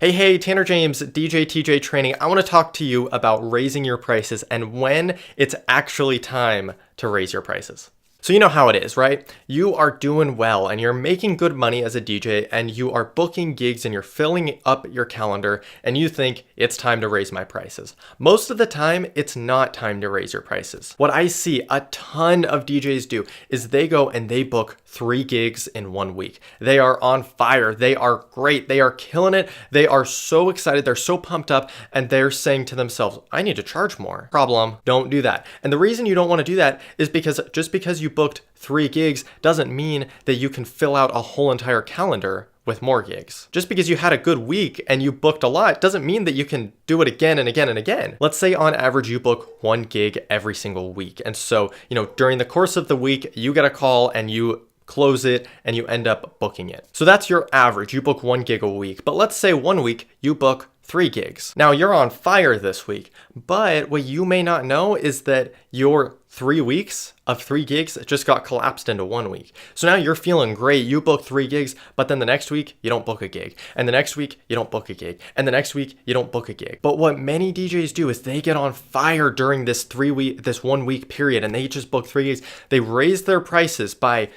Hey, Tanner James, DJ TJ Training. I want to talk to you about raising your prices and when it's actually time to raise your prices. So you know how it is, right? You are doing well and you're making good money as a DJ and you are booking gigs and you're filling up your calendar and you think it's time to raise my prices. Most of the time, it's not time to raise your prices. What I see a ton of DJs do is they go and they book 3 gigs in 1 week. They are on fire. They are great. They are killing it. They are so excited. They're so pumped up and they're saying to themselves, I need to charge more. Problem, don't do that. And the reason you don't want to do that is because just because you booked 3 gigs doesn't mean that you can fill out a whole entire calendar with more gigs. Just because you had a good week and you booked a lot doesn't mean that you can do it again and again and again. Let's say on average you book 1 gig every single week. And so, during the course of the week, you get a call and you close it and you end up booking it. So that's your average. You book 1 gig a week. But let's say 1 week you book 3 gigs. Now you're on fire this week, but what you may not know is that your 3 weeks of 3 gigs just got collapsed into 1 week. So now you're feeling great. You book 3 gigs, but then the next week you don't book a gig. And the next week you don't book a gig. And the next week you don't book a gig. But what many DJs do is they get on fire during this 1 week period and they just book 3 gigs. They raise their prices by,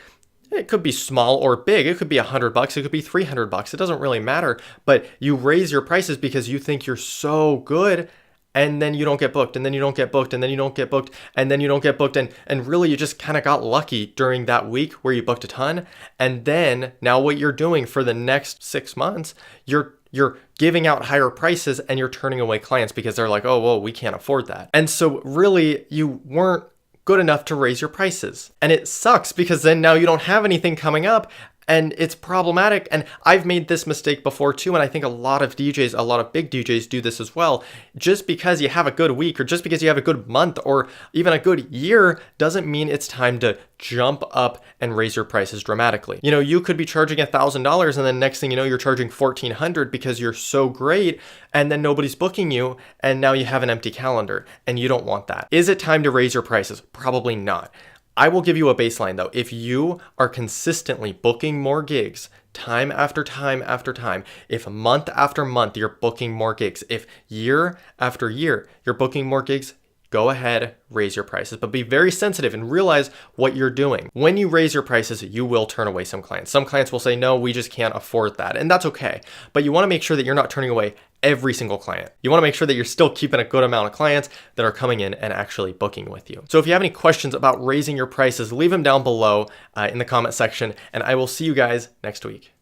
it could be small or big. It could be $100. It could be $300. It doesn't really matter. But you raise your prices because you think you're so good, and then you don't get booked, and then you don't get booked, and then you don't get booked, and then you don't get booked. And really you just kind of got lucky during that week where you booked a ton. And then now what you're doing for the next 6 months, you're giving out higher prices and you're turning away clients because they're like, oh, well, we can't afford that. And so really you weren't good enough to raise your prices. And it sucks because then now you don't have anything coming up and it's problematic. And I've made this mistake before too. And I think a lot of big DJs do this as well. Just because you have a good week or just because you have a good month or even a good year doesn't mean it's time to jump up and raise your prices dramatically. You could be charging $1,000 and then next thing you know, you're charging $1,400 because you're so great and then nobody's booking you and now you have an empty calendar and you don't want that. Is it time to raise your prices? Probably not. I will give you a baseline though. If you are consistently booking more gigs time after time after time, if month after month you're booking more gigs, if year after year you're booking more gigs, go ahead, raise your prices, but be very sensitive and realize what you're doing. When you raise your prices, you will turn away some clients. Some clients will say, no, we just can't afford that. And that's okay. But you want to make sure that you're not turning away every single client. You want to make sure that you're still keeping a good amount of clients that are coming in and actually booking with you. So if you have any questions about raising your prices, leave them down below in the comment section, and I will see you guys next week.